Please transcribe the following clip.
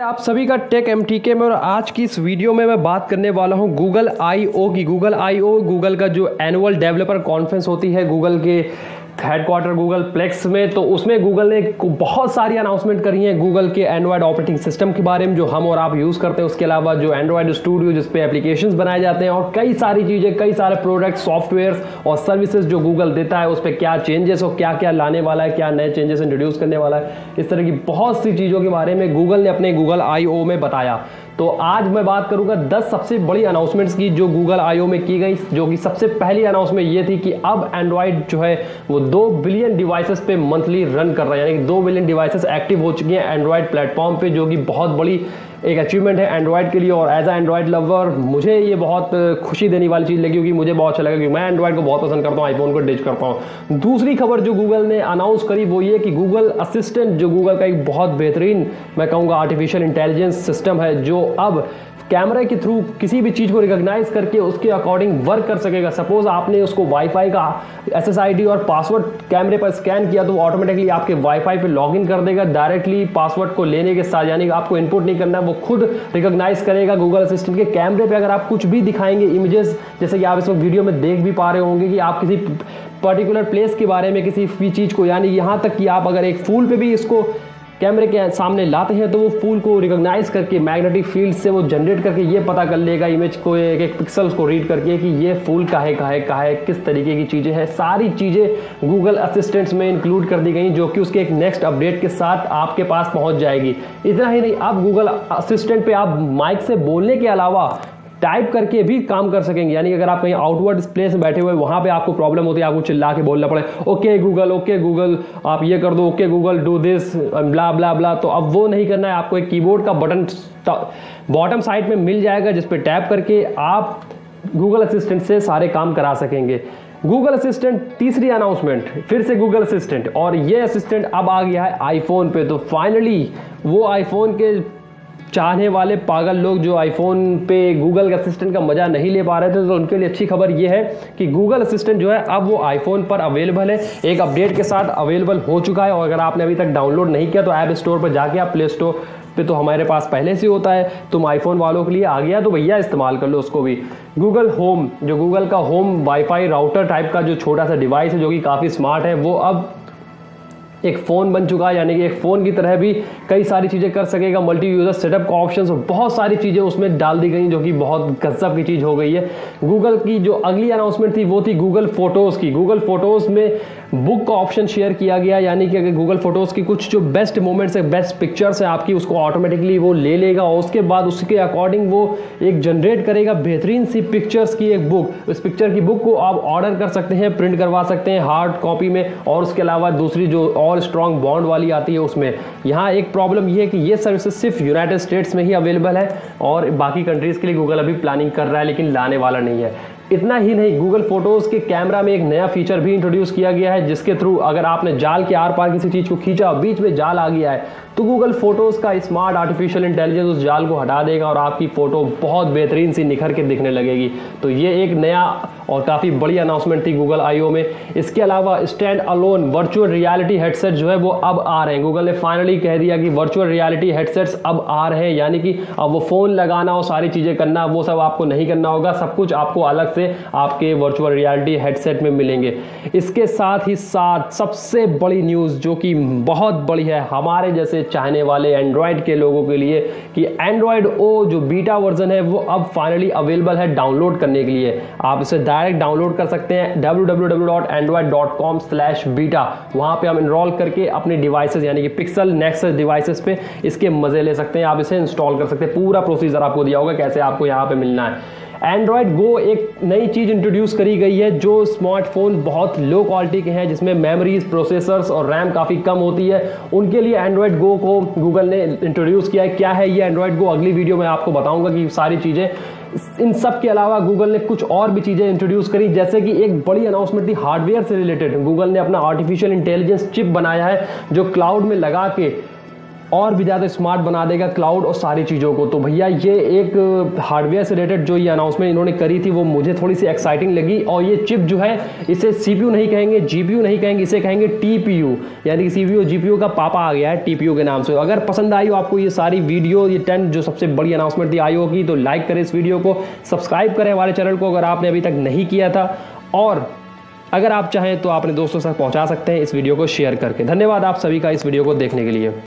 आप सभी का टेक एमटीके में। और आज की इस वीडियो में मैं बात करने वाला हूं गूगल I/O की। गूगल I/O गूगल का जो एनुअल डेवलपर कॉन्फ्रेंस होती है गूगल के हेडक्वार्टर गूगल प्लेक्स में, तो उसमें गूगल ने बहुत सारी अनाउंसमेंट करी हैं गूगल के एंड्रॉयड ऑपरेटिंग सिस्टम के बारे में जो हम और आप यूज़ करते हैं। उसके अलावा जो एंड्रॉयड स्टूडियो जिस पे एप्लीकेशंस बनाए जाते हैं और कई सारी चीज़ें, कई सारे प्रोडक्ट, सॉफ्टवेयर्स और सर्विसेज जो गूगल देता है उस पर क्या चेंजेस और क्या क्या लाने वाला है, क्या नए चेंजेस इंट्रोड्यूस करने वाला है, इस तरह की बहुत सी चीज़ों के बारे में गूगल ने अपने गूगल I/O में बताया। तो आज मैं बात करूंगा 10 सबसे बड़ी अनाउंसमेंट्स की जो गूगल I/O में की गई, जो कि सबसे पहली अनाउंसमेंट ये थी कि अब एंड्रॉयड जो है वो 2 बिलियन डिवाइसेस पे मंथली रन कर रहा है, यानी कि 2 बिलियन डिवाइसेस एक्टिव हो चुकी हैं एंड्रॉयड प्लेटफॉर्म पे, जो कि बहुत बड़ी एक अचीवमेंट है एंड्रॉयड के लिए। और एज अ एंड्रॉयड लवर मुझे ये बहुत खुशी देने वाली चीज़ लगी, क्योंकि मुझे बहुत अच्छा लगा, क्योंकि मैं एंड्रॉयड को बहुत पसंद करता हूँ, आईफोन को डिच करता हूँ। दूसरी खबर जो गूगल ने अनाउंस करी वो ये कि गूगल असिस्टेंट जो गूगल का एक बहुत बेहतरीन, मैं कहूँगा, आर्टिफिशियल इंटेलिजेंस सिस्टम है, जो अब कैमरे के थ्रू किसी भी चीज़ को रिकॉग्नाइज करके उसके अकॉर्डिंग वर्क कर सकेगा। सपोज आपने उसको वाईफाई का SSID और पासवर्ड कैमरे पर स्कैन किया तो वो ऑटोमेटिकली आपके वाईफाई पे लॉगिन कर देगा डायरेक्टली पासवर्ड को लेने के साथ, यानी कि आपको इनपुट नहीं करना है, वो खुद रिकॉग्नाइज करेगा गूगल असिस्टेंट के कैमरे पे। अगर आप कुछ भी दिखाएंगे इमेजेस, जैसे कि आप इस वक्त वीडियो में देख भी पा रहे होंगे कि आप किसी पर्टिकुलर प्लेस के बारे में, किसी भी चीज़ को, यानी यहाँ तक कि आप अगर एक फूल पे भी इसको कैमरे के सामने लाते हैं तो वो फूल को रिकॉग्नाइज करके मैग्नेटिक फील्ड से वो जनरेट करके ये पता कर लेगा इमेज को, एक एक पिक्सल्स को रीड करके कि ये फूल का है, किस तरीके की चीज़ें हैं। सारी चीज़ें गूगल असिस्टेंट्स में इंक्लूड कर दी गई, जो कि उसके एक नेक्स्ट अपडेट के साथ आपके पास पहुंच जाएगी। इतना ही नहीं, अब गूगल असिस्टेंट पे आप माइक से बोलने के अलावा टाइप करके भी काम कर सकेंगे, यानी अगर आप कहीं आउटवर्ड प्लेस में बैठे हुए वहां पे आपको प्रॉब्लम होती है, आपको चिल्ला के बोलना पड़े, ओके गूगल आप ये कर दो, okay Google do this blah blah blah, तो अब वो नहीं करना है। आपको एक कीबोर्ड का बटन बॉटम साइड में मिल जाएगा जिस पे टैप करके आप गूगल असिस्टेंट से सारे काम करा सकेंगे। गूगल असिस्टेंट तीसरी अनाउंसमेंट, फिर से गूगल असिस्टेंट, और ये असिस्टेंट अब आ गया है आईफोन पे। तो फाइनली वो आईफोन के चाहने वाले पागल लोग जो आईफोन पे गूगल असिस्टेंट का मजा नहीं ले पा रहे थे, तो उनके लिए अच्छी खबर ये है कि गूगल असिस्टेंट जो है अब वो आईफोन पर अवेलेबल है, एक अपडेट के साथ अवेलेबल हो चुका है। और अगर आपने अभी तक डाउनलोड नहीं किया तो ऐप स्टोर पर जाके आप, प्ले स्टोर पे तो हमारे पास पहले से होता है, तुम आईफोन वालों के लिए आ गया तो भैया इस्तेमाल कर लो उसको भी। गूगल होम, जो गूगल का होम वाईफाई राउटर टाइप का जो छोटा सा डिवाइस है जो कि काफ़ी स्मार्ट है, वो अब एक फ़ोन बन चुका है, यानी कि एक फ़ोन की तरह भी कई सारी चीज़ें कर सकेगा। मल्टी यूज़र सेटअप का ऑप्शन और बहुत सारी चीज़ें उसमें डाल दी गई, जो कि बहुत गजब की चीज़ हो गई है। गूगल की जो अगली अनाउंसमेंट थी वो थी गूगल फोटोज़ की। गूगल फोटोज़ में बुक का ऑप्शन शेयर किया गया, यानी कि अगर गूगल फोटोज़ की कुछ जो बेस्ट मोमेंट्स है, बेस्ट पिक्चर्स है आपकी, उसको ऑटोमेटिकली वो ले लेगा और उसके बाद उसके अकॉर्डिंग वो एक जनरेट करेगा बेहतरीन सी पिक्चर्स की एक बुक। उस पिक्चर की बुक को आप ऑर्डर कर सकते हैं, प्रिंट करवा सकते हैं हार्ड कॉपी में, और उसके अलावा दूसरी जो और स्ट्रॉन्ग बॉन्ड वाली आती है उसमें। यहाँ एक प्रॉब्लम ये है कि ये सर्विसेज सिर्फ यूनाइटेड स्टेट्स में ही अवेलेबल है और बाकी कंट्रीज़ के लिए गूगल अभी प्लानिंग कर रहा है, लेकिन लाने वाला नहीं है। इतना ही नहीं, गूगल फोटोज़ के कैमरा में एक नया फीचर भी इंट्रोड्यूस किया गया है, जिसके थ्रू अगर आपने जाल के आर पार किसी चीज़ को खींचा, बीच में जाल आ गया है, तो गूगल फोटोज़ का स्मार्ट आर्टिफिशियल इंटेलिजेंस उस जाल को हटा देगा और आपकी फ़ोटो बहुत बेहतरीन सी निखर के दिखने लगेगी। तो ये एक नया और काफ़ी बड़ी अनाउंसमेंट थी गूगल I/O में। इसके अलावा stand alone virtual reality headset जो है वो अब आ रहे हैं। गूगल ने फाइनली कह दिया कि वर्चुअल रियलिटी हेडसेट्स अब आ रहे हैं, यानी कि अब वो फ़ोन लगाना और सारी चीज़ें करना वो सब आपको नहीं करना होगा, सब कुछ आपको अलग से आपके वर्चुअल रियलिटी हेडसेट में मिलेंगे। इसके साथ ही साथ सबसे बड़ी न्यूज़ जो कि बहुत बड़ी है हमारे जैसे चाहने वाले एंड्रॉयड के लोगों के लिए, कि एंड्रॉयड O जो बीटा वर्जन है वो अब फाइनली अवेलेबल है डाउनलोड करने के लिए। आप इसे डायरेक्ट डाउनलोड कर सकते हैं www.android.com/beta। वहाँ पे हम इनरोल करके अपने डिवाइसेस, यानी कि पिक्सल नेक्सस डिवाइसेस पे इसके मज़े ले सकते हैं, आप इसे इंस्टॉल कर सकते हैं। पूरा प्रोसीजर आपको दिया होगा कैसे आपको यहाँ पे मिलना है। एंड्रॉयड गो एक नई चीज़ इंट्रोड्यूस करी गई है, जो स्मार्टफोन बहुत लो क्वालिटी के हैं, जिसमें मेमोरीज, प्रोसेसर्स और रैम काफ़ी कम होती है, उनके लिए एंड्रॉयड गो को गूगल ने इंट्रोड्यूस किया है। क्या है ये एंड्रॉयड गो, अगली वीडियो में आपको बताऊंगा कि सारी चीज़ें। इन सब के अलावा गूगल ने कुछ और भी चीज़ें इंट्रोड्यूस करी, जैसे कि एक बड़ी अनाउंसमेंट थी हार्डवेयर से रिलेटेड। गूगल ने अपना आर्टिफिशियल इंटेलिजेंस चिप बनाया है जो क्लाउड में लगा के और भी ज़्यादा स्मार्ट बना देगा क्लाउड और सारी चीज़ों को। तो भैया ये एक हार्डवेयर से रिलेटेड जो ये अनाउंसमेंट इन्होंने करी थी वो मुझे थोड़ी सी एक्साइटिंग लगी। और ये चिप जो है इसे CPU नहीं कहेंगे, GPU नहीं कहेंगे, इसे कहेंगे TPU, यानी कि CPU GPU का पापा आ गया है TPU के नाम से। अगर पसंद आई हो आपको ये सारी वीडियो, ये 10 जो सबसे बड़ी अनाउंसमेंट थी IO की, तो लाइक करें इस वीडियो को, सब्सक्राइब करें हमारे चैनल को अगर आपने अभी तक नहीं किया था, और अगर आप चाहें तो अपने दोस्तों तक पहुंचा सकते हैं इस वीडियो को शेयर करके। धन्यवाद आप सभी का इस वीडियो को देखने के लिए।